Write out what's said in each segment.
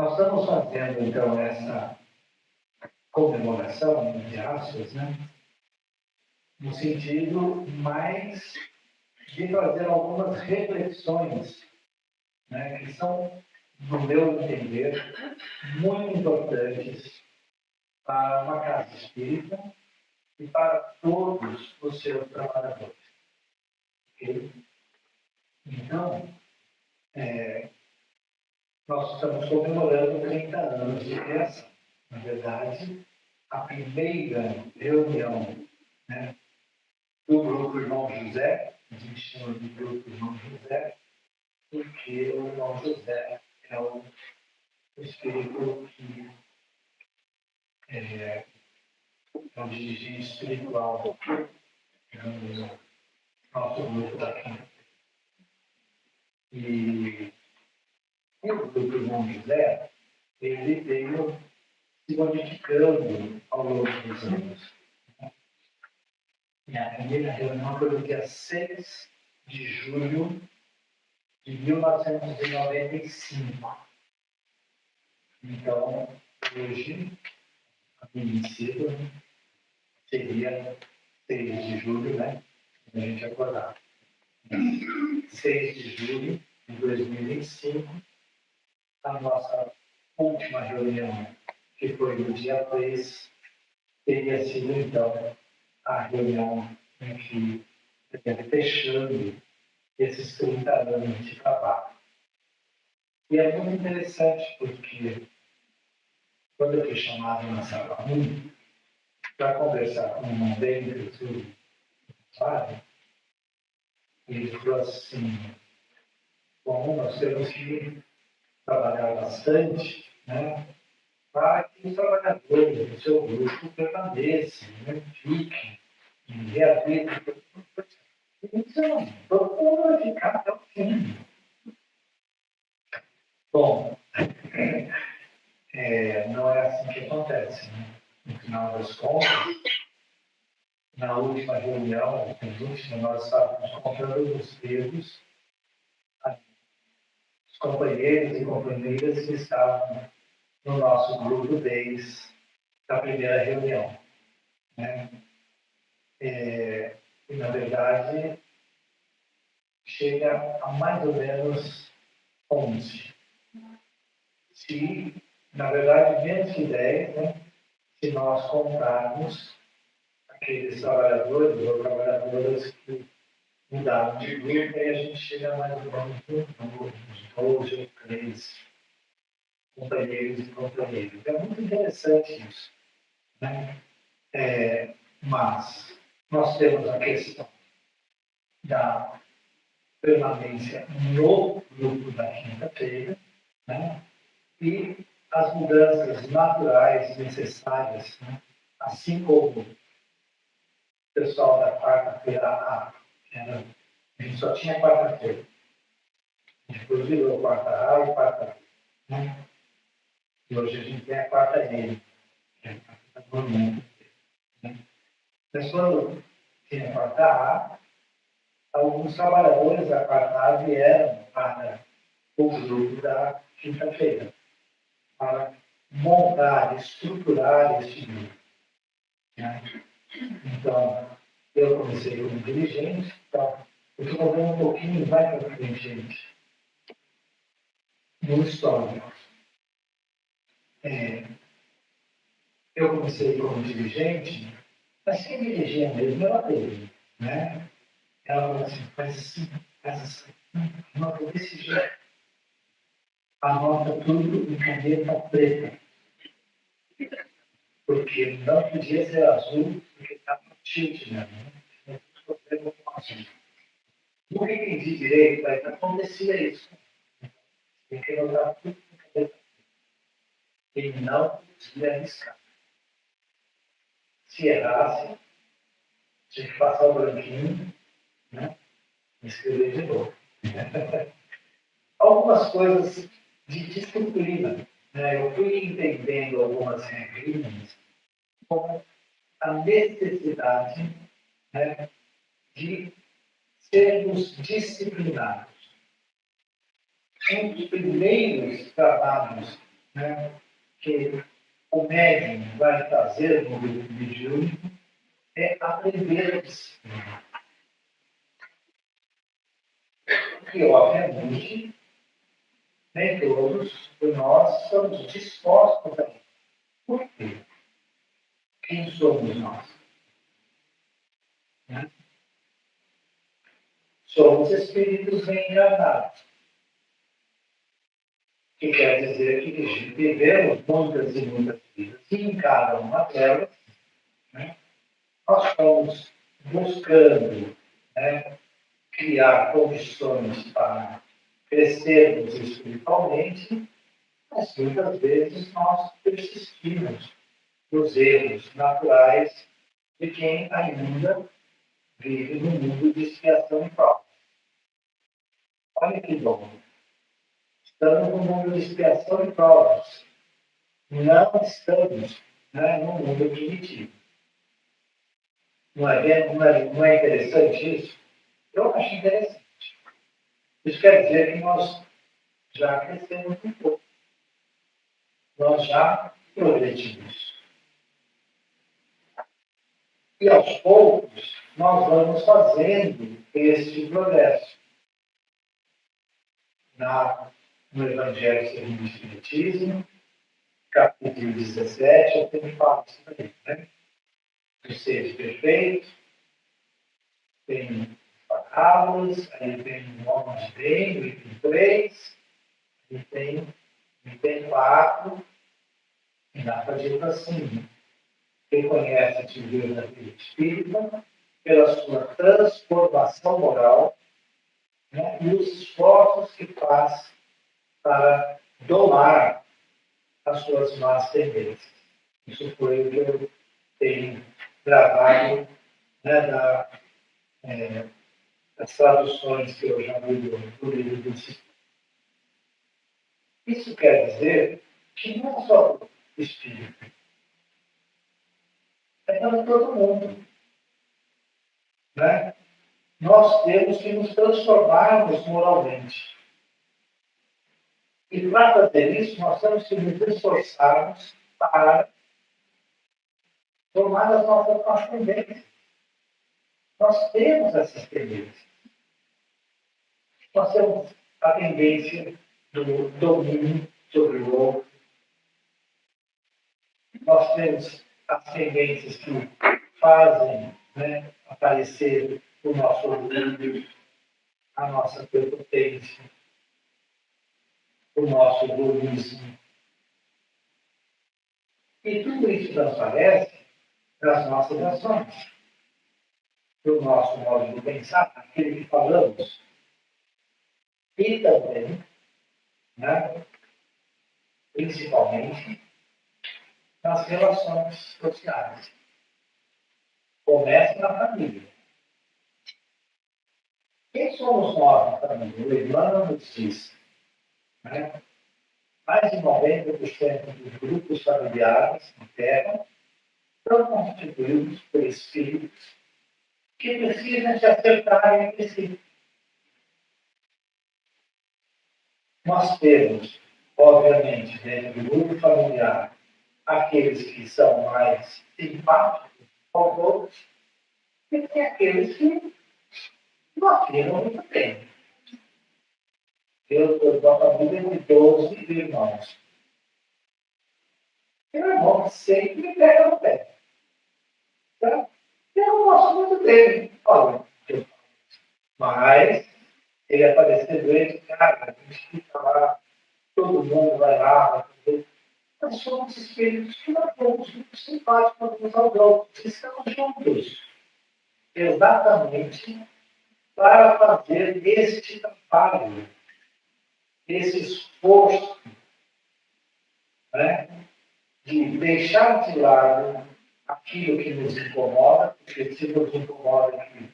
Nós estamos fazendo, então, essa comemoração, entre aspas, né? No sentido mais de fazer algumas reflexões, né? Que são, no meu entender, muito importantes para uma casa espírita e para todos os seus trabalhadores. Okay? Então, nós estamos comemorando 30 anos de criação. Na verdade, a primeira reunião, né, do Grupo Irmão José, a gente chama de Grupo Irmão José, porque o Irmão José é o espírito que é o dirigente espiritual do nosso grupo daqui. E o Grupo Irmão José, ele veio se modificando ao longo dos anos. A primeira reunião foi no dia 6 de julho de 1995. Então, hoje, a princípio, seria 6 de julho, né? A gente acordar. 6 de julho de 2025, a nossa última reunião, que foi no dia 3, teria sido, então, a reunião em que fechando esses 30 anos de trabalho. E é muito interessante porque quando eu fui chamado na sala 1 para conversar com um irmão bem do trabalho, ele falou assim, bom, nós temos que trabalhar bastante, né, para que os trabalhadores do seu grupo permaneçam, né, fiquem e reabilitem. Então, todo mundo vai ficar até o fim. Bom, não é assim que acontece, né? No final das contas, na última reunião, nós estávamos contando os dedos, os companheiros e companheiras que estavam no nosso grupo desde a primeira reunião. Né? E, na verdade, chega a mais ou menos 11. Se, na verdade, menos que 10, né? Se nós contarmos aqueles trabalhadores ou trabalhadoras que mudaram de grupo, aí a gente chega a mais ou menos uns 12 ou 13 companheiros e companheiras. É muito interessante isso. Né? Mas nós temos a questão da permanência no grupo da quinta-feira, né? E as mudanças naturais necessárias, né? Assim como o pessoal da quarta-feira A, a gente só tinha quarta-feira, depois virou quarta A e quarta B, né? E hoje a gente tem a quarta M, que é a quarta, né? Mas quando tinha a quarta A, alguns trabalhadores da quarta A vieram para o grupo da quinta-feira, para montar, estruturar este grupo. Né? Então, eu comecei como dirigente, então, eu estou vendo um pouquinho, vai para frente, gente, no histórico. Eu comecei como dirigente, mas quem dirigia mesmo era dele, né? Ela falou assim, faz assim, anota desse jeito, anota tudo em caneta preta, porque não podia ser azul, porque estava tilt, né? Nunca entendi direito, mas acontecia isso. Tem que anotar tudo em caneta preta. Ele não podia arriscar. Se errasse, tinha que passar o branquinho, né? E escrever de novo. Algumas coisas de disciplina. Né? Eu fui entendendo algumas regrinhas como a necessidade, né, de sermos disciplinados. Um dos primeiros trabalhos né, que o médium vai fazer no grupo mediúnico é aprender a disciplina. Porque, obviamente, nem todos de nós estamos dispostos a isso. Por quê? Quem somos nós? Né? Somos espíritos reencarnados. Que quer dizer que vivemos muitas e muitas vidas. E em cada uma delas, né, nós estamos buscando, né, criar condições para crescermos espiritualmente, mas muitas vezes nós persistimos nos erros naturais de quem ainda vive no mundo de expiação e prova. Olha que bom. Estamos no mundo de expiação e provas. Não estamos, né, no mundo primitivo. Não é interessante isso? Eu acho interessante. Isso quer dizer que nós já crescemos um pouco. Nós já progredimos. E aos poucos, nós vamos fazendo este progresso. No Evangelho segundo o Espiritismo, capítulo 17, eu tenho falado isso aí, né? Os seres perfeitos, tem parábolas, aí tem o homem de bem, o item 3, e tem 4, e dá para dizer assim, quem conhece a atividade da vida espírita, pela sua transformação moral, né, e os esforços que faz para domar as suas más tendências. Isso foi o que eu tenho gravado, né, das traduções que eu já vi do livro do Espírito. Isso quer dizer que não é só para o espírito, é para todo mundo. Né? Nós temos que nos transformarmos moralmente. E para fazer isso, nós temos que nos esforçarmos para tomar as nossas tendências. Nós temos essas tendências. Nós temos a tendência do domínio sobre o outro. Nós temos as tendências que fazem, né, aparecer o nosso orgulho, a nossa prepotência, o nosso egoísmo. E tudo isso transparece das nossas ações, do nosso modo de pensar, aquilo que falamos. E também, né, principalmente, nas relações sociais. Começa na família. Quem somos nós na família? O Emmanuel nos diz, né? Mais de 90% dos grupos familiares na Terra são constituídos por espíritos que precisam se acertar entre si. Nós temos, obviamente, dentro do grupo familiar, aqueles que são mais simpáticos aos outros, e tem aqueles que não afinam muito bem. Eu sou uma família de 12 irmãos. Tem um irmão que sempre me pega no pé. Tá? Eu não gosto muito dele. Olha, mas ele aparecer doente, cara, a gente fica lá, todo mundo vai lá, nós somos espíritos que não somos muito simpáticos uns aos outros, estamos juntos, exatamente para fazer este trabalho, esse esforço, né, de deixar de lado aquilo que nos incomoda, porque se nos incomoda aqui,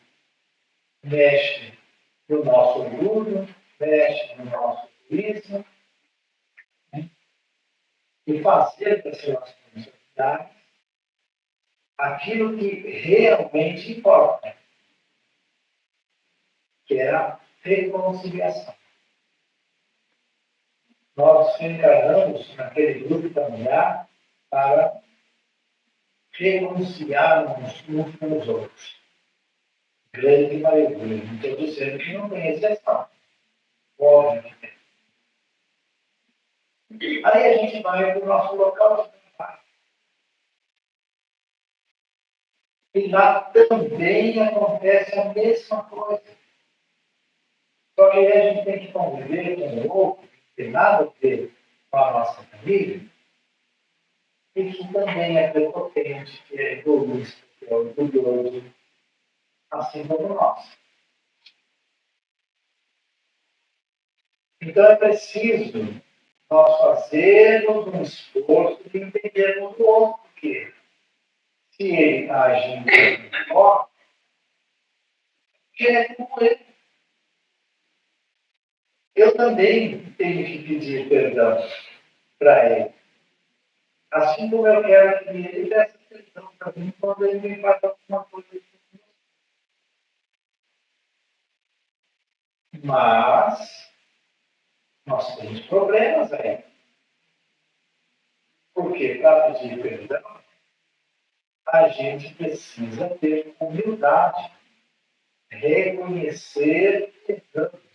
mexe no nosso orgulho, mexe no nosso egoísmo, né, e fazer das relações sociais aquilo que realmente importa, que é a reconciliação. Nós reencarnamos naquele grupo familiar para renunciarmos uns com os outros. Grande maioria. Não estou dizendo que não tem exceção. Óbvio que tem. Aí a gente vai para o nosso local de trabalho. E lá também acontece a mesma coisa. Só que aí a gente tem que conviver com o outro, que tem nada a ver com a nossa família, e que também é prepotente, que é egoísta, que é orgulhoso, assim como nós. Então é preciso nós fazermos um esforço de entendermos o outro, porque se ele está agindo melhor, que é como ele. Eu também tenho que pedir perdão para ele. Assim como eu quero que ele peça perdão para mim quando ele me faz alguma coisa. Mas nós temos problemas aí. Porque para pedir perdão, a gente precisa ter humildade, reconhecer erramos,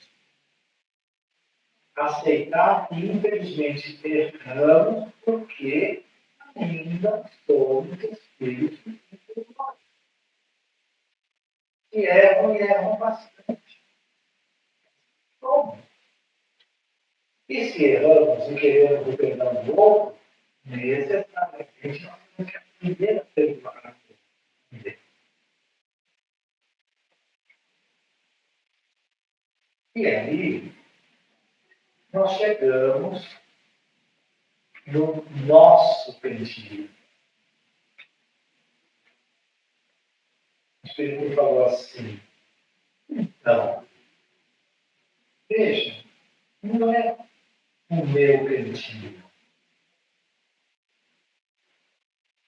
aceitar que infelizmente erramos porque ainda somos espíritos espirituais. E erram bastante. Bom, e se erramos e queremos o perdão do outro, necessariamente nós temos que aprender a perdoar. E aí, nós chegamos no nosso cantinho. O Espírito falou assim, então, veja, não é o meu cantinho,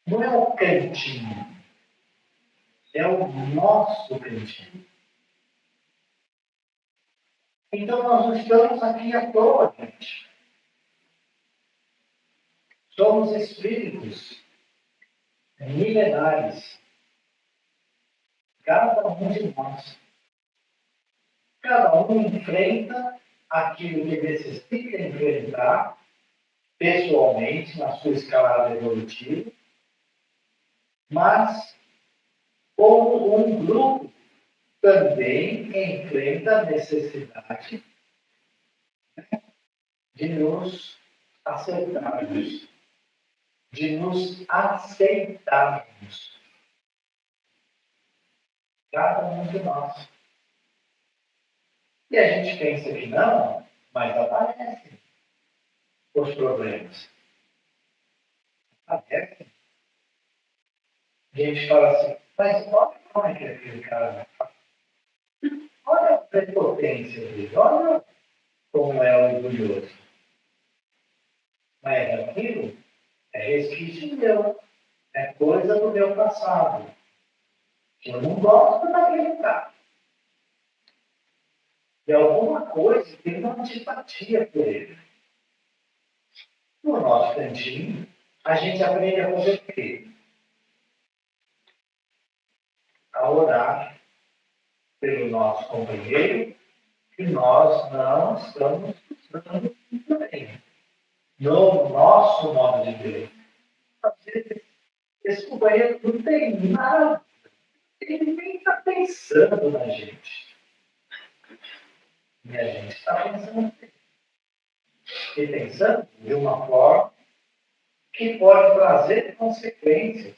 não é o cantinho, é o nosso cantinho. Então, nós não estamos aqui à toa, gente. Somos espíritos milenares, cada um de nós. Cada um enfrenta aquilo que necessita enfrentar pessoalmente, na sua escalada evolutiva, mas como um grupo também enfrenta a necessidade de nos acertarmos, de nos aceitarmos, cada um de nós. E a gente pensa que não, mas aparecem os problemas. Aparecem. A gente fala assim, mas olha como é que é aquele cara. Olha a prepotência dele, olha como é orgulhoso. Mas aquilo é resquício meu, é coisa do meu passado. Eu não gosto daquele cara. De alguma coisa tem uma antipatia por ele. No nosso cantinho, a gente aprende a fazer o quê? A orar pelo nosso companheiro, que nós não estamos buscando bem. No nosso modo de ver. Esse companheiro não tem nada, ele nem está pensando na gente. E a gente está pensando e pensando de uma forma que pode trazer consequências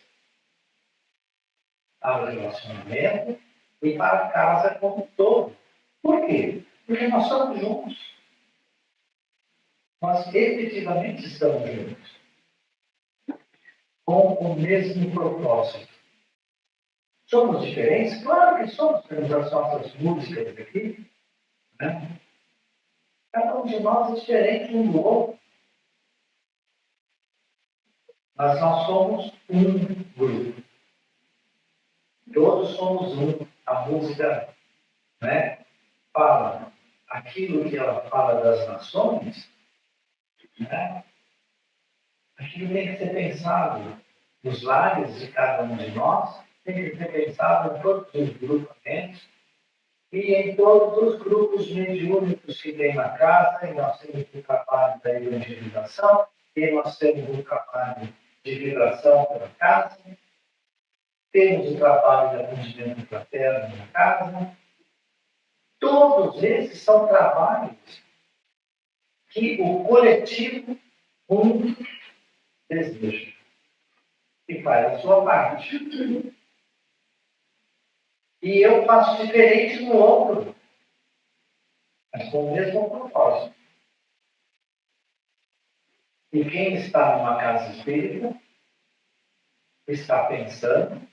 ao relacionamento e para a casa como um todo. Por quê? Porque nós somos juntos. Nós efetivamente estamos juntos. Com o mesmo propósito. Somos diferentes? Claro que somos, temos as nossas músicas aqui. Né? Cada um de nós é diferente um do outro. Mas nós somos um grupo. Todos somos um. A música, né, fala aquilo que ela fala das nações, Né? Aquilo tem que ser pensado nos lares de cada um de nós, tem que ser pensado em todos os grupamentos e em todos os grupos mediúnicos que tem na casa, e nós temos o trabalho da evangelização, e nós temos o trabalho de vibração pela casa, temos o trabalho de atendimento fraterno na casa. Todos esses são trabalhos que o coletivo deseja e faz a sua parte. E eu faço diferente no outro, mas com o mesmo propósito. E quem está numa casa espírita está pensando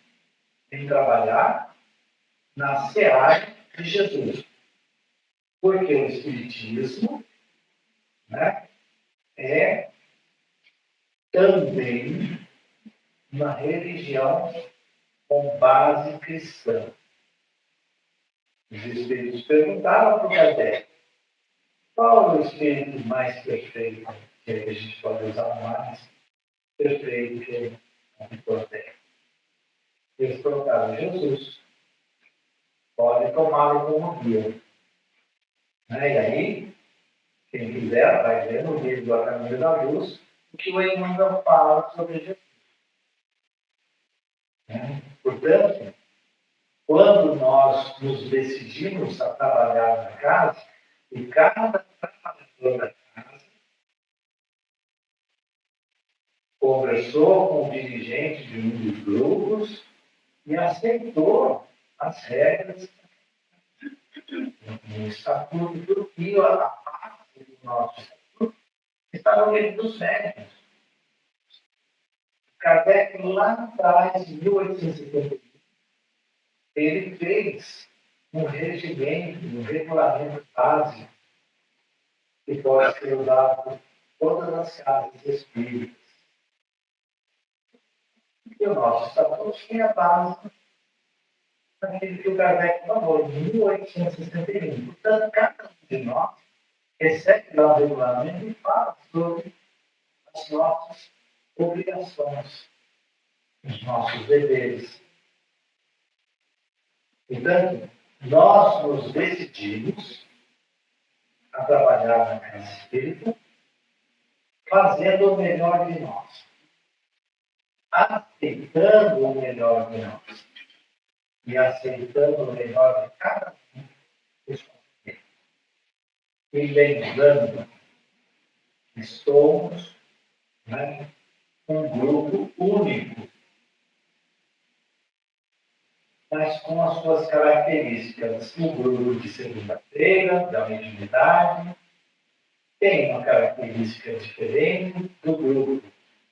em trabalhar na seara de Jesus. Porque o Espiritismo, né, é também uma religião com base cristã. Os espíritos perguntaram para o Kardec qual é o espírito mais perfeito, que a gente pode usar mais perfeito que a biblioteca. Eles colocaram Jesus. Pode tomá-lo como guia. Né? E aí, quem quiser, vai ver no livro A Caminho da Luz o que o Emmanuel fala sobre Jesus. Né? Portanto, quando nós nos decidimos a trabalhar na casa, e cada trabalhador da casa conversou com o dirigente de um dos grupos e aceitou as regras no estatuto e a base do nosso estatuto está no livro dos médiuns. Kardec, lá atrás, em 1871, ele fez um regimento, um regulamento básico que pode ser usado por todas as casas espíritas. E o nosso estatuto tem a base daquilo que o Kardec falou em 1861. Portanto, cada um de nós recebe lá o regulamento e fala sobre as nossas obrigações, os nossos deveres. Portanto, nós nos decidimos a trabalhar na casa espírita, fazendo o melhor de nós, aceitando o melhor de nós e aceitando o melhor de cada um dos companheiros. E lembrando que somos, né, um grupo único, mas com as suas características. O grupo de segunda-feira, da mediunidade, tem uma característica diferente do grupo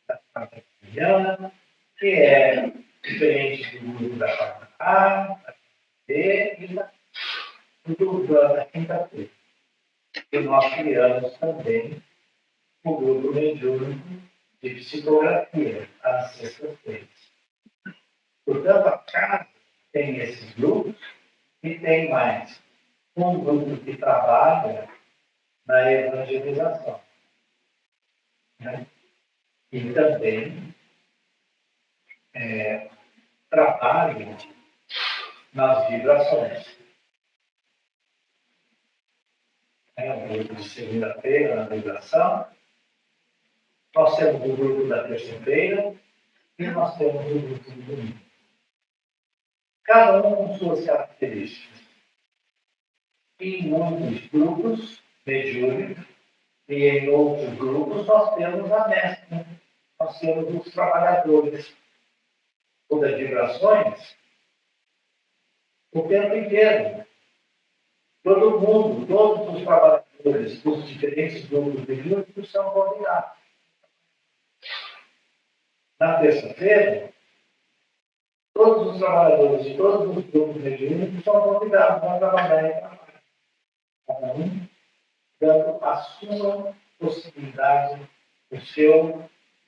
da quarta Juliana, que é diferente do grupo da quarta A, da B e do grupo da quinta-feira. E nós criamos também o grupo mediúnico de psicografia, às sextas-feiras. Portanto, a casa tem esses grupos e tem mais um grupo que trabalha na evangelização. Né? E também trabalha nas vibrações. O grupo de segunda-feira, na vibração. Nós temos o grupo da terça-feira e nós temos o grupo do domingo. Cada um com suas características. E em muitos grupos mediúnicos e em outros grupos nós temos a mestra, nós temos os trabalhadores. O das vibrações, o tempo inteiro. Todo mundo, todos os trabalhadores dos diferentes grupos mediúnicos são convidados. Na terça-feira, todos os trabalhadores de todos os grupos mediúnicos são convidados a trabalhar em trabalho. Cada um dando a sua possibilidade,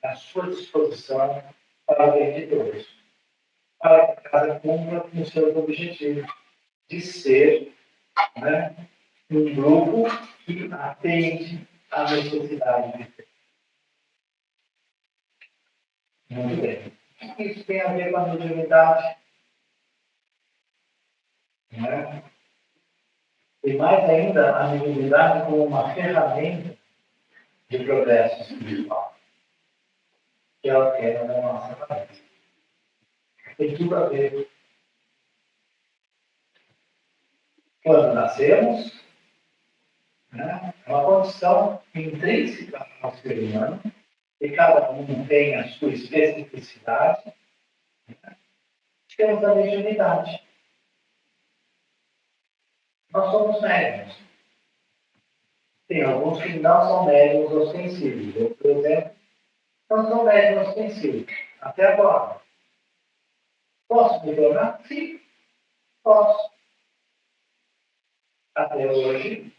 a sua disposição para o bem de todos. Para que a casa cumpra com os seus objetivos de ser, né, um grupo que atende à necessidade de ter. Muito bem. O que isso tem a ver com a mediunidade? Né? E mais ainda, a mediunidade como uma ferramenta de progresso espiritual, que é o tema da nossa cabeça. Tem tudo a ver. Quando nascemos, né, é uma condição intrínseca ao ser humano, e cada um tem a sua especificidade, né? Temos a mediunidade. Nós somos médiuns. Tem alguns que não são médiuns ostensivos. Eu, por exemplo, não sou médium ostensível. Até agora. Posso me tornar? Sim, posso. Até hoje,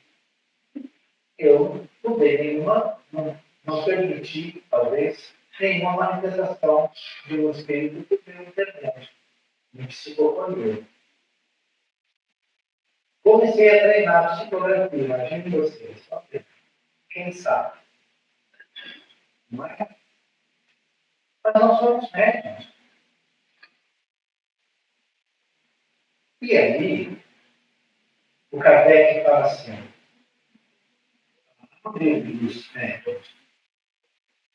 eu não dei nenhuma, não permiti, talvez, nenhuma manifestação de um espírito que veio internet, em psicofonia. Comecei a treinar psicografia, imagine vocês, quem sabe? Não é? Mas nós somos médicos. E aí, o Kardec fala assim, no livro dos médicos,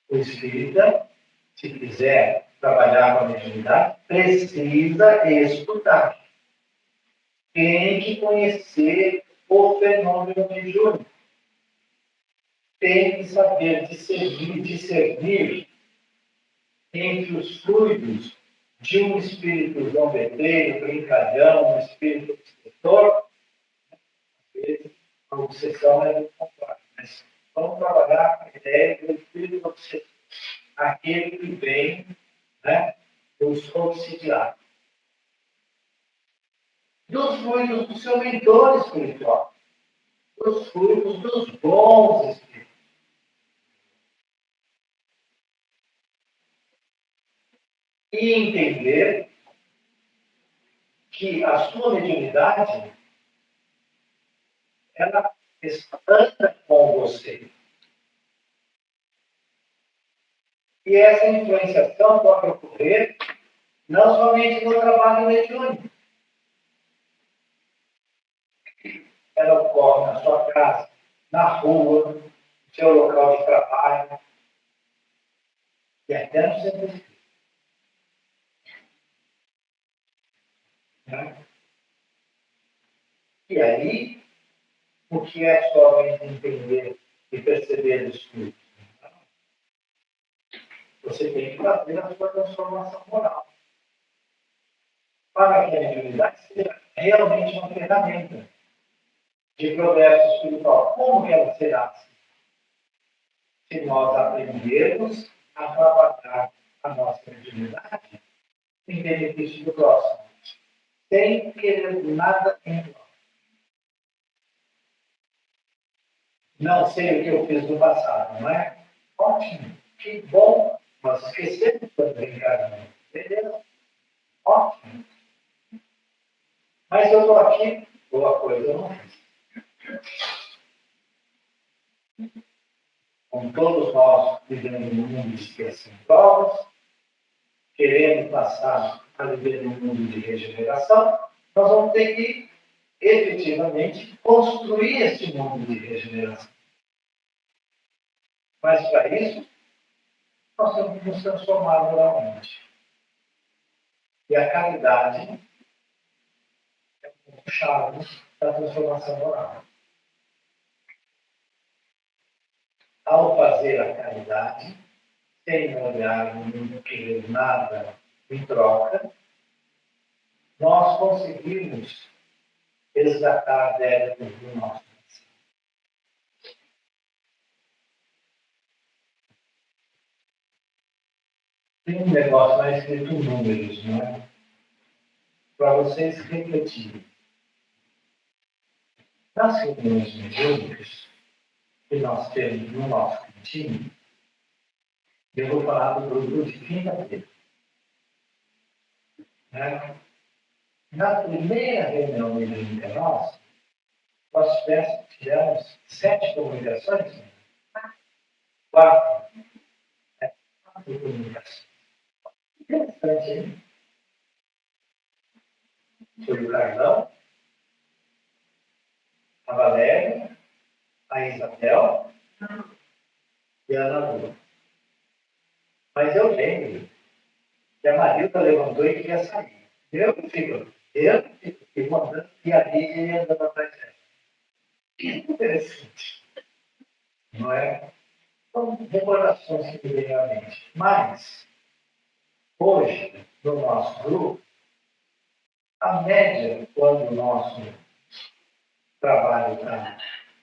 o espírita, se quiser trabalhar com a mediunidade, precisa estudar. Tem que conhecer o fenômeno mediúnico. Tem que saber discernir entre os fluidos de um espírito zombeteiro, brincalhão, um espírito obsessor. Às vezes, a obsessão é muito complexa, mas vamos trabalhar com a ideia do espírito obsessor. Aquele que vem, né, dos obsidiados. Dos fluidos do seu mentor espiritual. Dos fluidos dos bons espíritos. E entender que a sua mediunidade, ela anda com você. E essa influenciação pode ocorrer não somente no trabalho mediúnico. Ela ocorre na sua casa, na rua, no seu local de trabalho, e até no seu espírito. Né? E aí, o que é somente entender e perceber o espírito? Você tem que fazer a sua transformação moral. Para que a mediunidade seja realmente uma ferramenta de progresso espiritual. Como que ela será assim? Se nós aprendermos a trabalhar a nossa mediunidade em benefício do próximo, sem querer nada em troca. Não sei o que eu fiz no passado, não é? Ótimo, que bom, nós esquecemos quando brincar, beleza? Ótimo. Mas eu estou aqui, boa coisa eu não fiz. Como todos nós vivemos num mundo de expiação de provas, querendo passar a viver num mundo de regeneração, nós vamos ter que, efetivamente, construir esse mundo de regeneração. Mas, para isso, nós temos que nos transformar moralmente. E a caridade é um chave da transformação moral. Ao fazer a caridade, sem olhar, não querer nada em troca, nós conseguimos resgatar débitos do nosso passado. Tem um negócio lá escrito números, não é? Para vocês refletirem. Nas reuniões mediúnicas que nós temos no nosso cantinho, eu vou falar do grupo de quinta-feira. Né? Na primeira reunião mediúnica nossa, nós tivemos 7 comunicações, 4 comunicações. Interessante, hein? Foi o Carlão, a Valéria, a Isabel e a Ana Lula. Mas eu lembro que a Marilda levantou e queria sair. Eu fico mandando e a Lídia ia andando atrás dela. Interessante, não é? São recordações que me vêm à mente. Mas, hoje, no nosso grupo, a média, quando o nosso trabalho está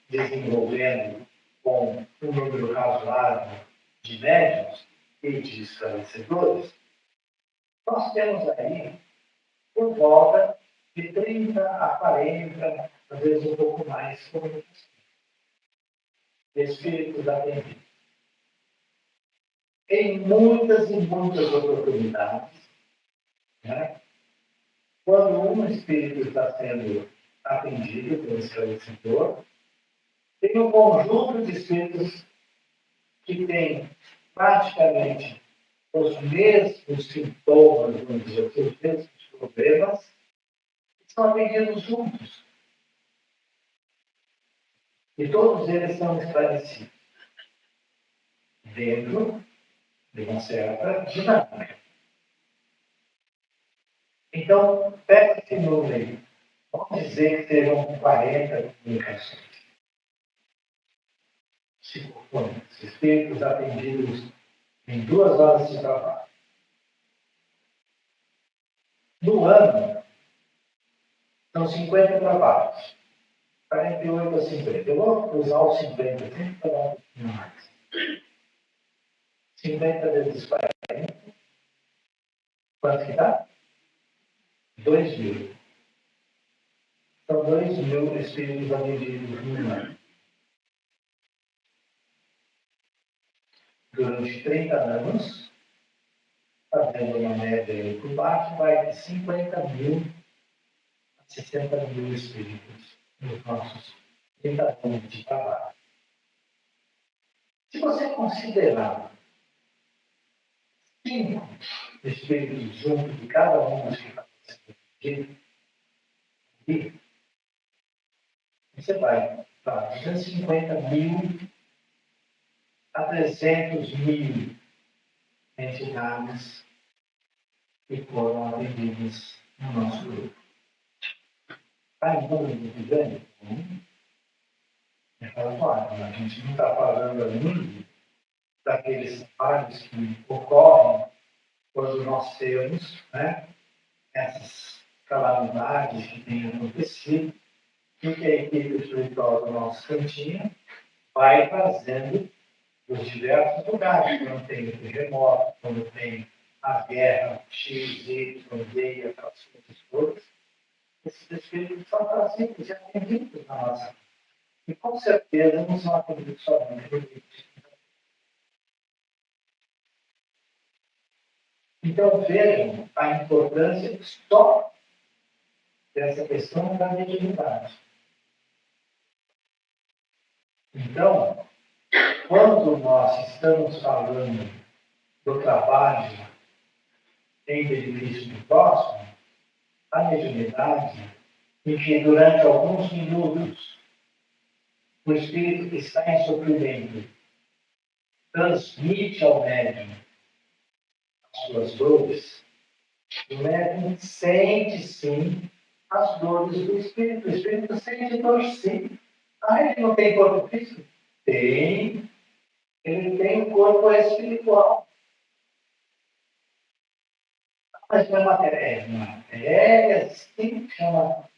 desenvolvendo com um número razoável de médios e de esclarecedores, nós temos aí por volta de 30 a 40, às vezes um pouco mais, espíritos atendidos. Em muitas e muitas oportunidades, né, quando um espírito está sendo atendido pelo esclarecedor, tem um conjunto de espíritos que tem praticamente os mesmos sintomas, vamos dizer, os mesmos problemas, que são atendidos juntos. E todos eles são esclarecidos dentro de uma certa dinâmica. Então, pega esse número aí. Vamos dizer que serão 40 comunicações. Psicofônicos, espíritos atendidos em 2 horas de trabalho. No ano, são 50 trabalhos. 48 a 50. Eu vou usar os 50 sempre para dar um pouquinho mais. 50 vezes 40. Quanto que dá? 2.000. São 2.000 espíritos atendidos no ano. Durante 30 anos, fazendo uma média aí por baixo, vai de 50.000 a 60.000 espíritos nos nossos 30 anos de trabalho. Se você considerar 5 espíritos juntos de cada um dos que está sendo atendido, você vai para 250.000 a 300.000 entidades que foram atendidas no nosso grupo. Está em número muito grande? É razoável. A gente não está falando ainda daqueles trabalhos que ocorrem quando nós temos, né, essas calamidades que têm acontecido, e que a equipe espiritual do nosso cantinho vai fazendo dos diversos lugares, quando tem o terremoto, quando tem a guerra X, Y, Z, aquelas coisas todas, esses espíritos são trazidos e atendidos na nossa vida. E com certeza não são atendidos somente por isso. Então vejam a importância só dessa questão da mediunidade. Então, quando nós estamos falando do trabalho em benefício do próximo, a mediunidade, em que durante alguns minutos o espírito que está em sofrimento transmite ao médium as suas dores, o médium sente sim as dores do espírito. O espírito sente dor sim. Ah, ele não tem corpo físico? Tem. Ele tem um corpo espiritual. Mas não é matéria. É matéria, sim, chama.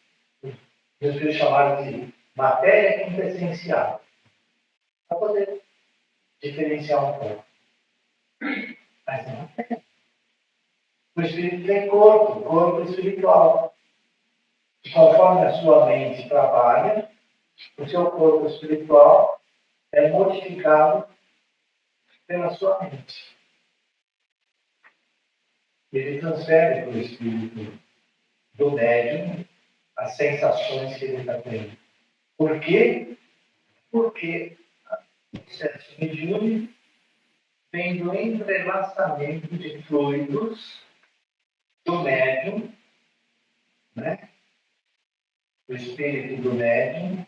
Os espíritos chamaram de matéria quintessencial. Para poder diferenciar um pouco. Mas é matéria. O espírito tem corpo espiritual. E conforme a sua mente trabalha, o seu corpo espiritual é modificado pela sua mente. Ele transfere para o espírito do médium as sensações que ele está tendo. Por quê? Porque o processo mediúnico vem do entrelaçamento de fluidos do médium, né? O espírito do médium,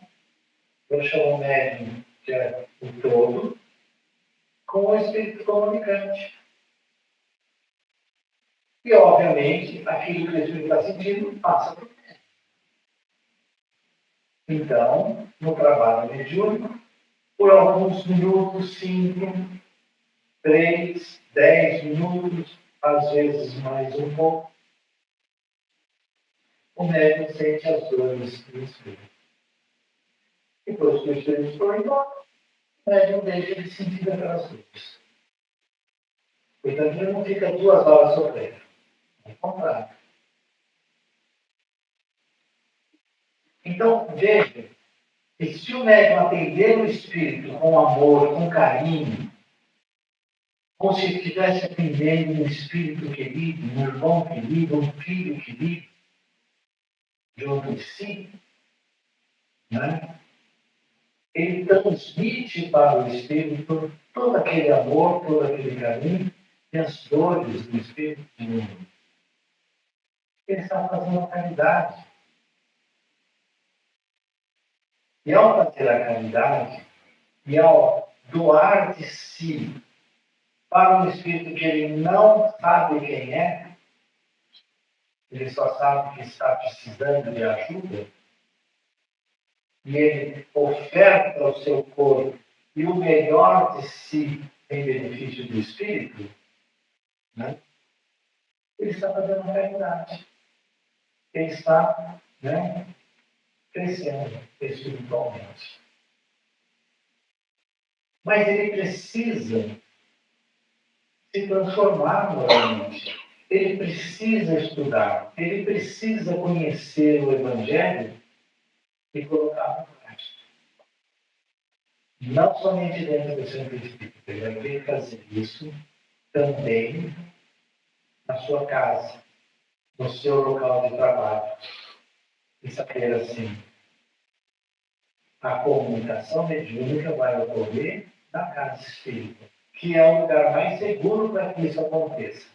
eu chamo o médium, que é o todo, com o espírito comunicante. E, obviamente, aquilo que o espírito está sentindo passa por ele. Então, no trabalho mediúnico, por alguns minutos, 5, 3, 10 minutos, às vezes mais um pouco, o médium sente as dores do espírito. Depois que o espírito foi embora, o médium deixa de sentir aquelas dores. Portanto, ele não fica 2 horas sofrendo. Ao contrário. Então, veja que se o médium atender o espírito com amor, com carinho, como se estivesse atendendo um espírito querido, um irmão querido, um filho querido, junto de si, né? Ele transmite para o espírito todo aquele amor, todo aquele carinho e as dores do espírito de mundo. Ele está fazendo a caridade. E ao fazer a caridade, e ao doar de si para um espírito que ele não sabe quem é, ele só sabe que está precisando de ajuda, e ele oferta o seu corpo e o melhor de si em benefício do espírito, né? Ele está fazendo a caridade. Ele está, né, crescendo espiritualmente. Mas ele precisa se transformar moralmente. Ele precisa estudar. Ele precisa conhecer o Evangelho e colocar na prática. Não somente dentro do centro espírita. Ele vai ter que fazer isso também na sua casa, no seu local de trabalho. E saber assim, a comunicação mediúnica vai ocorrer na casa espírita, que é o lugar mais seguro para que isso aconteça.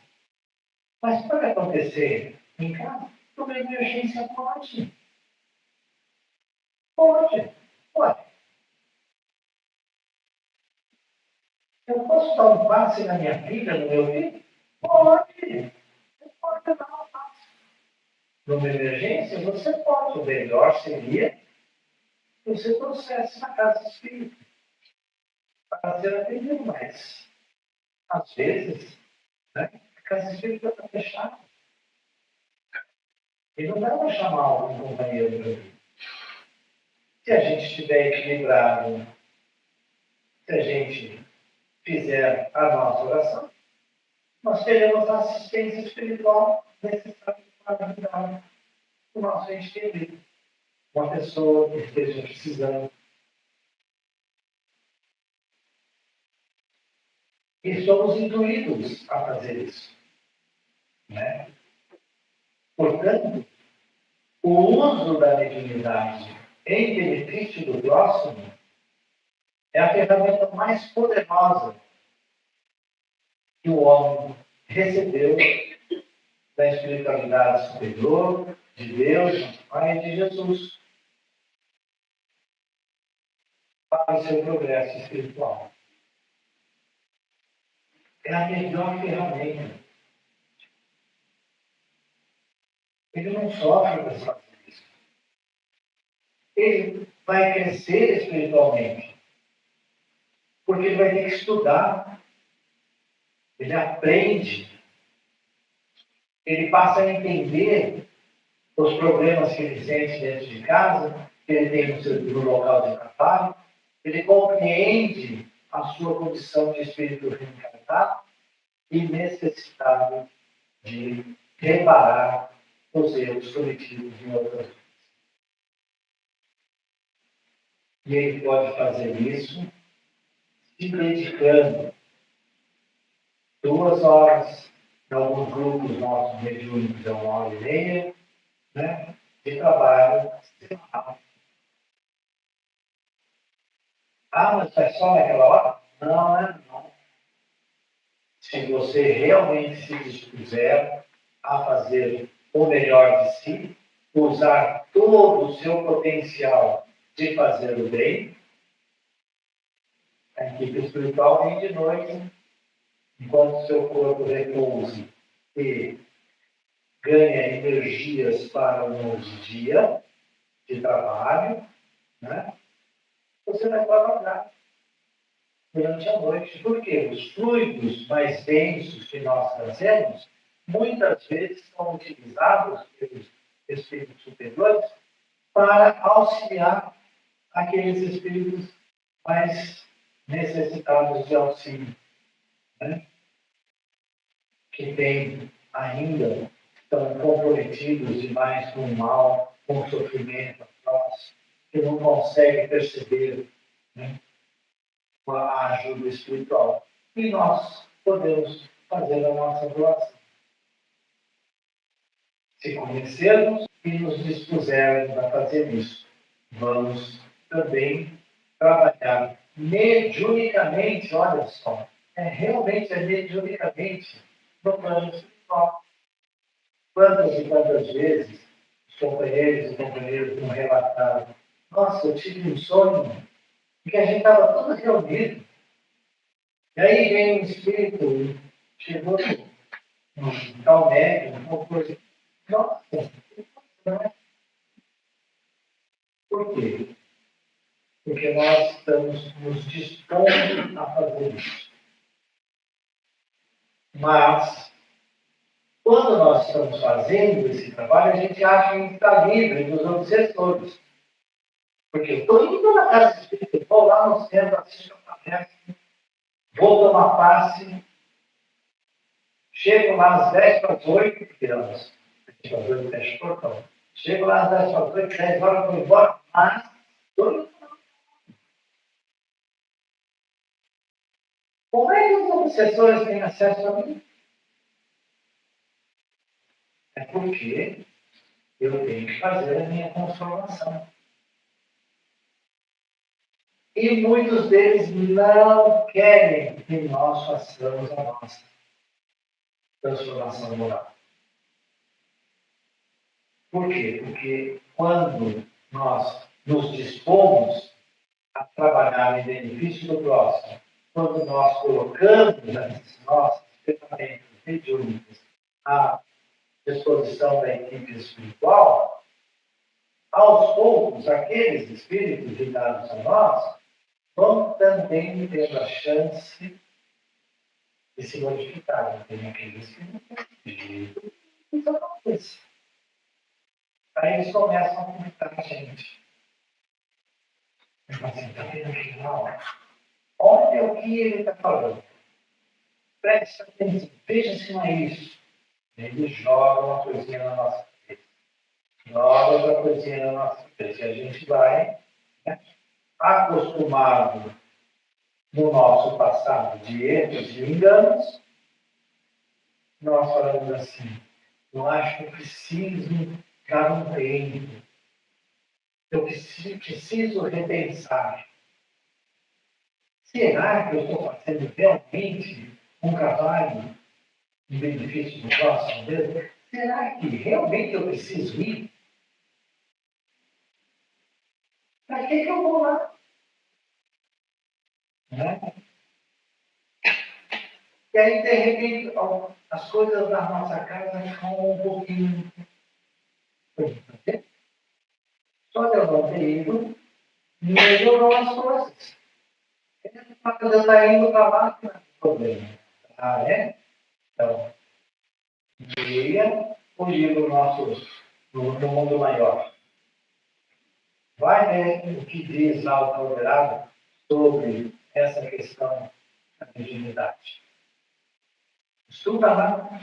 Mas pode acontecer em casa? Uma emergência pode. Pode. Pode. Eu posso dar um passe na minha filha, no meu filho? Pode. Você pode dar um passe. Numa emergência, você pode. O melhor seria que você trouxesse na casa espírita para ser atendido, mas às vezes, né, a casa espírita está fechada. E não dá para chamar um companheiro para mim. Se a gente estiver equilibrado, se a gente fizer a nossa oração, nós teremos a assistência espiritual necessária para ajudar o nosso ente querido. Uma pessoa que esteja precisando. E somos intuídos a fazer isso. Né? Portanto, o uso da mediunidade em benefício do próximo é a ferramenta mais poderosa que o homem recebeu da espiritualidade superior, de Deus, Pai e de Jesus, para o seu progresso espiritual. É a melhor ferramenta. Ele não sofre por fazer isso. Ele vai crescer espiritualmente, porque ele vai ter que estudar, ele aprende, ele passa a entender os problemas que ele sente dentro de casa, que ele tem no local de trabalho, ele compreende a sua condição de espírito reencarnado e necessitado de reparar os erros cometidos em outras vidas. E ele pode fazer isso se dedicando 2 horas, em alguns grupos nossos mediúnicos é 1h30, né, de trabalho semanal. Ah, mas é só naquela hora? Não, não. se você realmente se dispuser a fazer o melhor de si, usar todo o seu potencial de fazer o bem, a equipe espiritual vem de noite, enquanto seu corpo repousa e ganha energias para o novo dia de trabalho, né? Você vai trabalhar durante a noite. Porque os fluidos mais densos que nós trazemos, muitas vezes são utilizados pelos espíritos superiores para auxiliar aqueles espíritos mais necessitados de auxílio, né? Que têm ainda, estão comprometidos demais com o mal, com o sofrimento atroz, que não conseguem perceber, né, a ajuda espiritual. E nós podemos fazer a nossa doação. Se conhecermos e nos dispusermos a fazer isso, vamos também trabalhar mediunicamente, olha só, realmente mediunicamente no plano espiritual. Quantas e quantas vezes os companheiros e companheiras não relataram: nossa, eu tive um sonho em que a gente estava todo reunido, e aí vem um espírito, chegou no tal médium, uma coisa. Nossa, né? Por quê? Porque nós estamos nos dispondo a fazer isso. Mas, quando nós estamos fazendo esse trabalho, a gente acha que está livre dos obsessores. Porque eu estou indo na casa espírita, vou lá no centro, assisto a palestra, vou tomar passe, chego lá às 10 para as 8, porque às 10 para as 8 fecha o portão. Chego lá às 10 para as 8, 10 horas, vou embora, mas como é que os obsessores têm acesso a mim? É porque eu tenho que fazer a minha transformação. E muitos deles não querem que nós façamos a nossa transformação moral. Por quê? Porque quando nós nos dispomos a trabalhar em benefício do próximo, quando nós colocamos as nossas ferramentas mediúnicas à disposição da equipe espiritual, aos poucos, aqueles espíritos ligados a nós vão também ter a chance de se modificar. Tem aqueles que não têm isso acontece. Aí eles começam a comentar a gente. Assim, tá vendo aqui na hora? Olha o que ele está falando. Preste atenção, veja se não é isso. Eles jogam uma coisinha na nossa cabeça. Joga outra coisinha na nossa cabeça. E a gente vai, né, acostumado no nosso passado de erros e enganos, nós falamos assim: eu acho que eu preciso dar um tempo. Eu preciso repensar. Será que eu estou fazendo realmente um trabalho em benefício do próximo Deus? Será que realmente eu preciso ir? Para que eu vou lá? Né? E aí, de repente, as coisas da nossa casa ficam um pouquinho. Só de eu não ter ido, melhorou as coisas. Mas eu estou indo para lá, não é problema. Ah, é? Então, leia o livro nosso no mundo maior. Vai ver o que diz lá o Calderado sobre essa questão da mediunidade. Estuda lá.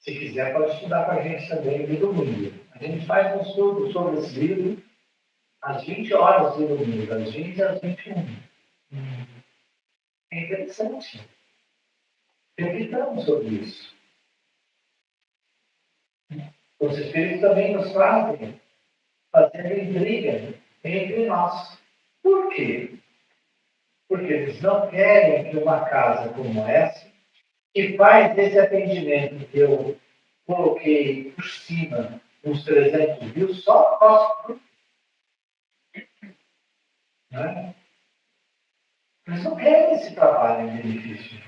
Se quiser, pode estudar com a gente também de domingo. A gente faz um estudo sobre esse livro às 20 horas de domingo, das 20 às 21. É interessante. Reflitamos sobre isso. Os espíritos também nos fazem fazendo intriga entre nós. Por quê? Porque eles não querem que uma casa como essa, que faz esse atendimento que eu coloquei por cima uns 300 mil, só o nosso grupo. Né? Eles não querem esse trabalho em benefício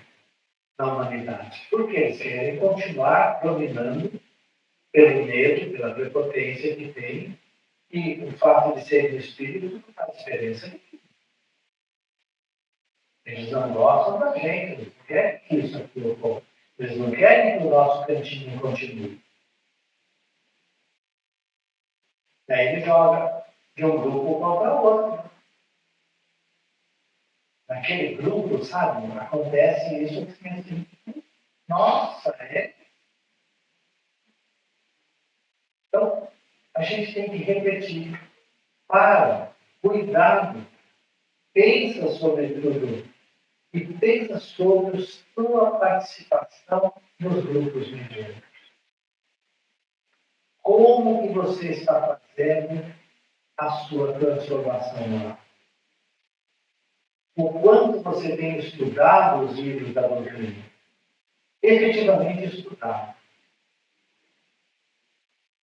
da humanidade. Por quê? Eles querem continuar dominando pelo medo, pela prepotência que tem, e o fato de serem espíritos não faz diferença. Eles não gostam da gente, eles não querem que isso aqui ocorra. Eles não querem que o nosso cantinho continue. Daí ele joga de um grupo contra o outro. Naquele grupo, sabe, acontece isso que assim, nossa, é? Então, a gente tem que repetir. Para, cuidado, pensa sobre tudo e pensa sobre a sua participação nos grupos mediúnicos. Como que você está fazendo a sua transformação lá? O quanto você tem estudado os livros da doutrina? Efetivamente estudado.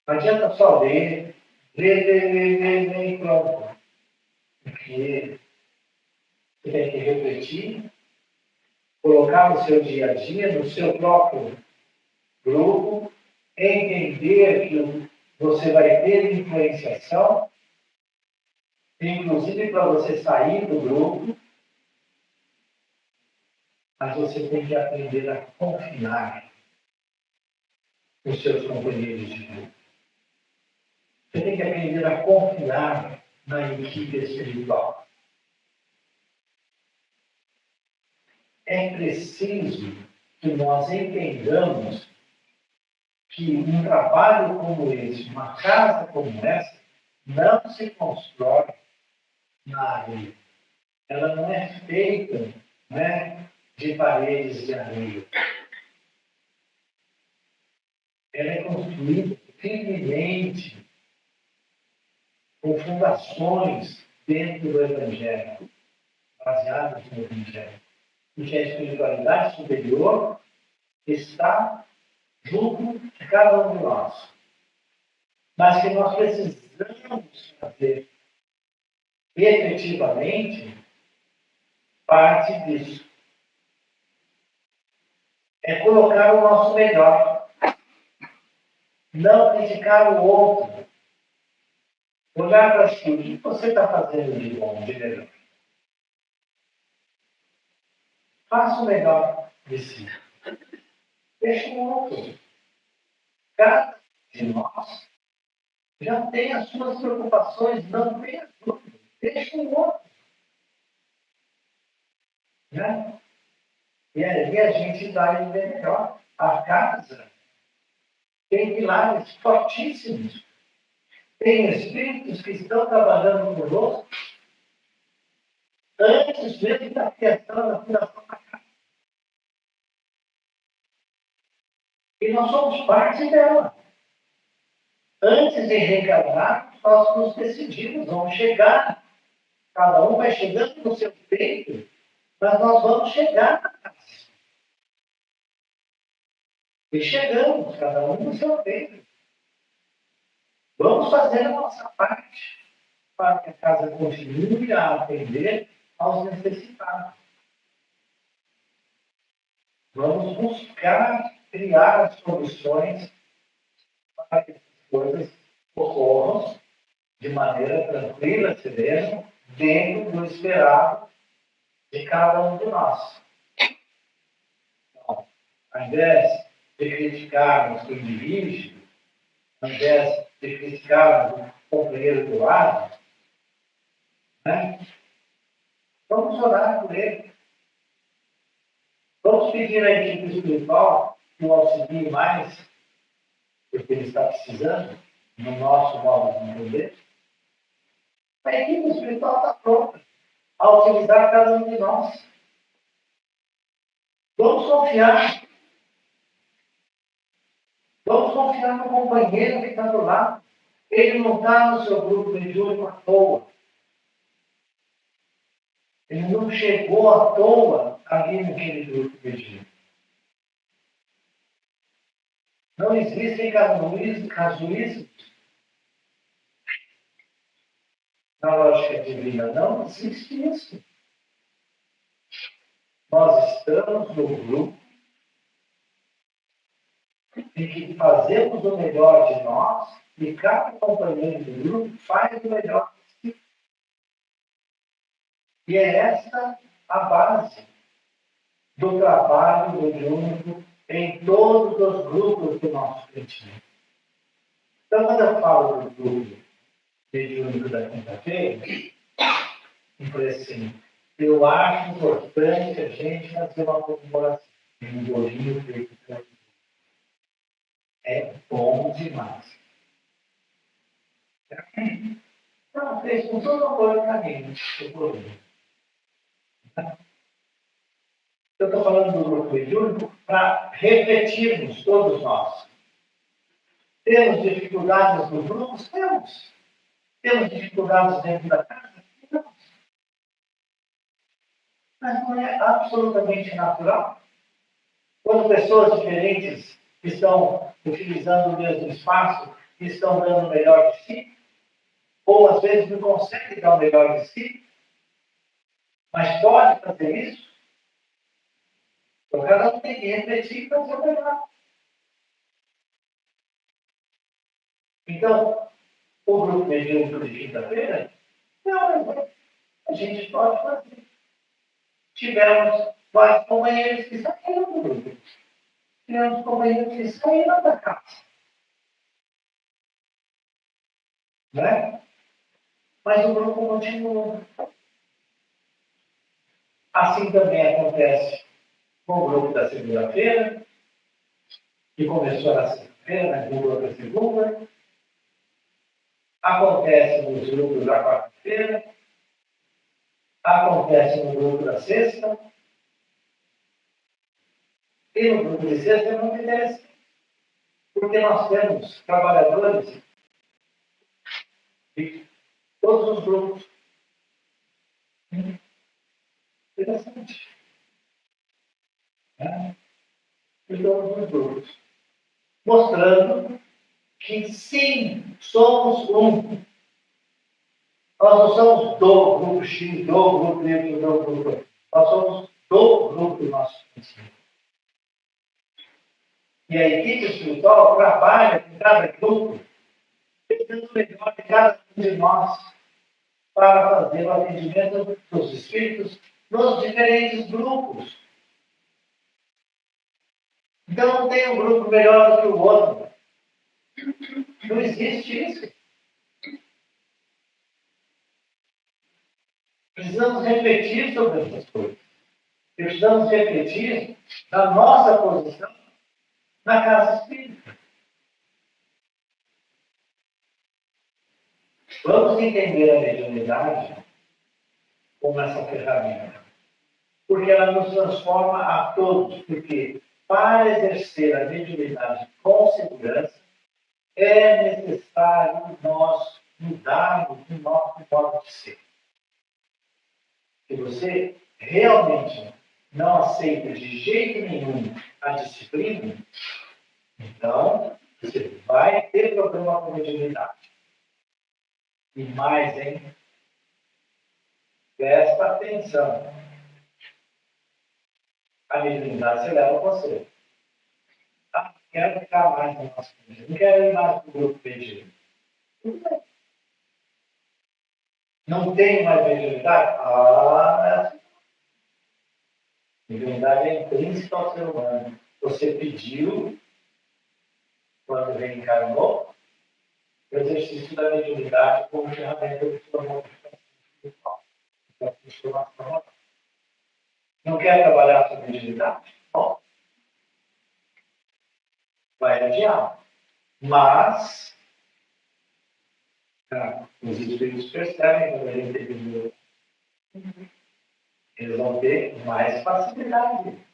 Não adianta só ler e pronto. Porque você tem que refletir, colocar no seu dia a dia, no seu próprio grupo, entender que você vai ter influenciação, inclusive para você sair do grupo, mas você tem que aprender a confiar nos seus companheiros de grupo. Você tem que aprender a confiar na equipe espiritual. É preciso que nós entendamos que um trabalho como esse, uma casa como essa, não se constrói na areia. Ela não é feita, né, de paredes de areia. Ela é construída firmemente, com fundações dentro do Evangelho, baseadas no Evangelho. Porque a espiritualidade superior está junto de cada um de nós. Mas que nós precisamos fazer efetivamente parte disso. É colocar o nosso melhor. Não criticar o outro. Olhar para si, o que você está fazendo de bom, de melhor? Faça o melhor de si. Deixa o outro. Cada de nós já tem as suas preocupações, não tem as dúvidas. Deixa o outro. Né? E aí a gente vai ver melhor. A casa tem pilares fortíssimos. Tem espíritos que estão trabalhando conosco antes mesmo da criação da fundação da casa. E nós somos parte dela. Antes de reencarnar, nós nos decidimos, vamos chegar. Cada um vai chegando no seu tempo, mas nós vamos chegar na casa. E chegamos, cada um no seu tempo. Vamos fazer a nossa parte para que a casa continue a atender aos necessitados. Vamos buscar criar as condições para que as coisas ocorram de maneira tranquila, serena, dentro do esperado de cada um de nós. Então, ao invés de criticarmos quem dirige, ao invés de criticarmos o companheiro do lado, né? Vamos orar por ele. Vamos pedir à equipe espiritual que o auxilie mais, porque ele está precisando, no nosso modo de entender. A equipe espiritual está pronta a utilizar cada um de nós. Vamos confiar. Vamos confiar no companheiro que está do lado. Ele não está no seu grupo mediúnico à toa. Ele não chegou à toa ali naquele grupo mediúnico. Não existem casuísmos na lógica divina. Não existe isso. Nós estamos no grupo em que fazemos o melhor de nós e cada companheiro do grupo faz o melhor de si. E é essa a base do trabalho mediúnico em todos os grupos do nosso cristianismo. Então, quando eu falo do grupo mediúnico da quinta-feira, eu falei assim, eu acho importante a gente fazer uma comemoração. Um bolinho feito pela é bom demais. Então, fez com todo amor e carinho o bolinho. Eu estou falando do grupo mediúnico para refletirmos, todos nós. Temos dificuldades nos grupos? Temos. Temos dificuldades dentro da casa? Temos. Mas não é absolutamente natural. Quando pessoas diferentes estão utilizando o mesmo espaço e estão dando o melhor de si, ou às vezes não conseguem dar o melhor de si, mas pode fazer isso, então cada um tem que refletir e fazer o melhor. Então, o grupo mediúnico de quinta-feira, não, a gente pode fazer. Tivemos vários companheiros que saíram do grupo. Tivemos companheiros que saíram da casa. Né? Mas o grupo continua. Assim também acontece com o grupo da segunda-feira, que começou na segunda-feira, na grupo da segunda. Acontece nos grupos da quarta-feira. Acontece no grupo da sexta. E no grupo de sexta é muito interessante, porque nós temos trabalhadores de todos os grupos. Interessante. Né? De todos os grupos. Mostrando que sim, somos um. Nós não somos do grupo X, do grupo Y, do grupo Y. Nós somos do grupo do nosso ensino. E a equipe espiritual trabalha com cada grupo, pensando o melhor de cada um de nós, para fazer o atendimento dos espíritos nos diferentes grupos. Então não tem um grupo melhor do que o outro. Não existe isso. Precisamos refletir sobre essas coisas. Precisamos refletir na nossa posição na casa espírita. Vamos entender a mediunidade como essa ferramenta. Porque ela nos transforma a todos. Porque para exercer a mediunidade com segurança, é necessário nós mudarmos o nosso modo de ser. Se você realmente não aceita de jeito nenhum a disciplina, então você vai ter problema com a mediunidade. E mais, hein? Presta atenção. A mediunidade você leva você. Ah, quero ficar mais no nosso grupo. Não quero ir mais para o grupo mediúnico. Não tem mais mediunidade? Ah, mediunidade é intrínseca ao ser humano. Você pediu, quando reencarnou, o exercício da mediunidade como ferramenta de sua modificação espiritual. Não quer trabalhar com mediunidade? Bom, vai adiar. Mas, os espíritos percebem quando a gente tem, eles vão ter mais facilidade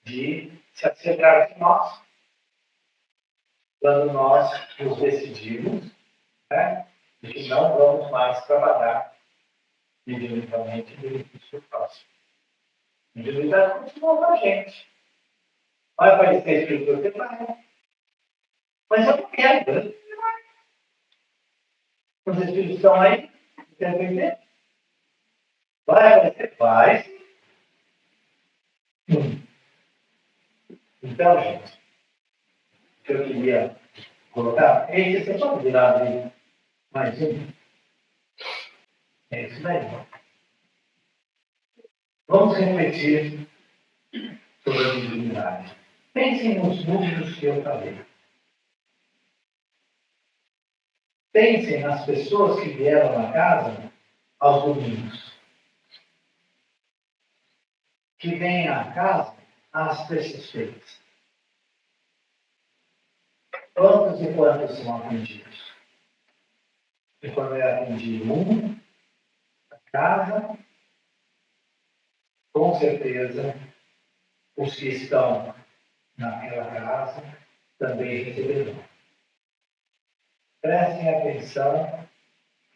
de se acercar de nós. Quando nós nos decidimos, né, de que não vamos mais trabalhar e individualmente benefício o próximo. A individualidade continua com a gente. Vai aparecer a escritura que vai. Mas eu não quero, Deus não vai. Os espíritos estão aí, quer entender? Vai aparecer? Vai. Então, gente, o que eu queria colocar, você pode virar ali mais um? É isso daí. Vamos refletir sobre a divindade. Pensem nos números que eu falei. Pensem nas pessoas que vieram na casa aos domingos. Que vêm à casa às terças-feiras. Quantos e quantos são atendidos? E quando é atendido um, a casa, com certeza, os que estão naquela casa também receberão. Prestem atenção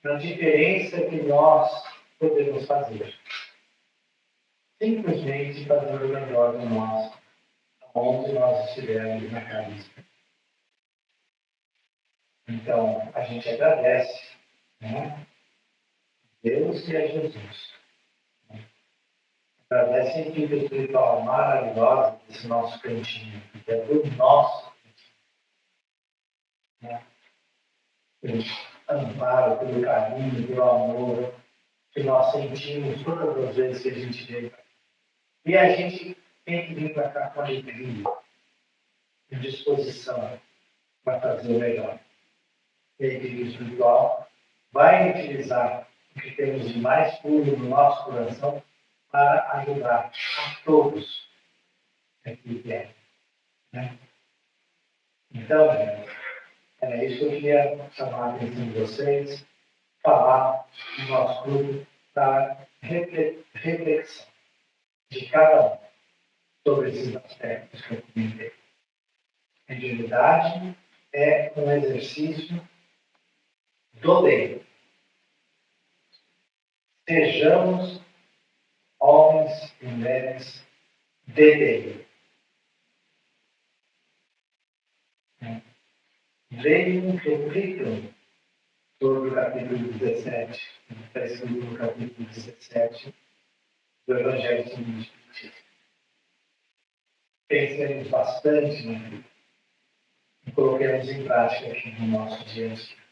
na diferença que nós podemos fazer. Simplesmente fazer o melhor de nós, onde nós estivermos na casa. Então, a gente agradece, né? Deus e a Jesus. Agradece a equipe espiritual maravilhosa desse nosso cantinho, que é do nosso cantinho. Né? Pelo amparo, pelo carinho, pelo amor que nós sentimos todas as vezes que a gente vem. E a gente tem que vir para cá com alegria, com disposição para fazer o melhor. E a equipe espiritual vai utilizar o que temos de mais puro no nosso coração para ajudar a todos aqui que é. Né? Então, é isso que eu queria chamar a atenção de vocês, falar no nosso grupo da reflexão de cada um sobre esses aspectos que eu comentei. A individualidade é um exercício do bem. Sejamos homens e mulheres de bem. Leiam, reflitam sobre o capítulo 17, que está escrito no capítulo 17 do Evangelho segundo o Espiritismo. Pensemos bastante naquilo e coloquemos em prática aqui no nosso dia a dia.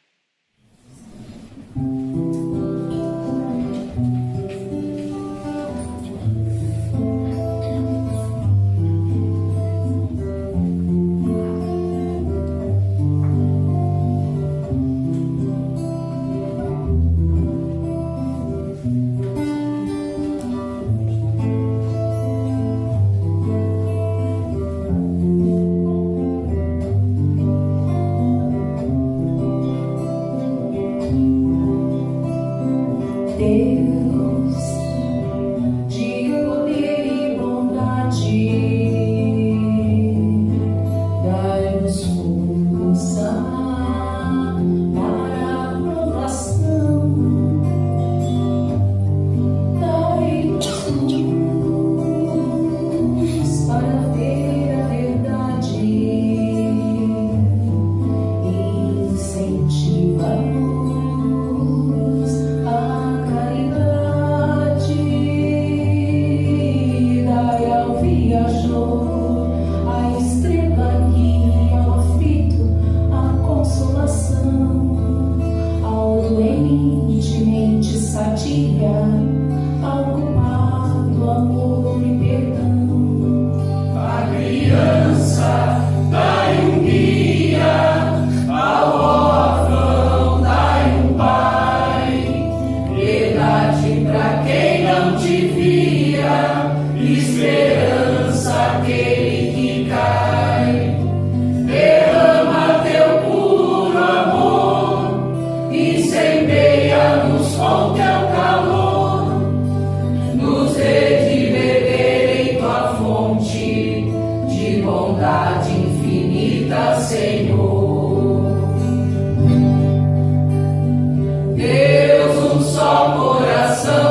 Deus, um só coração.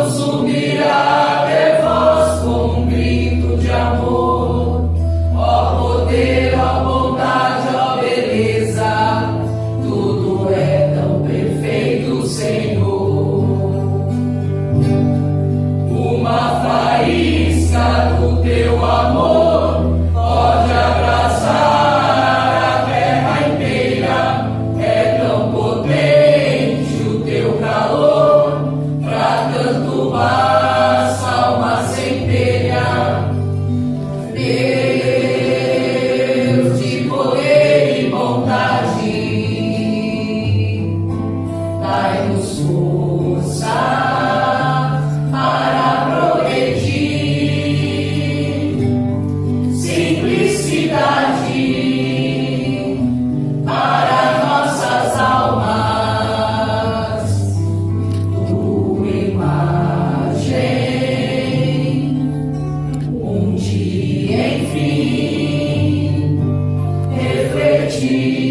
Refletir.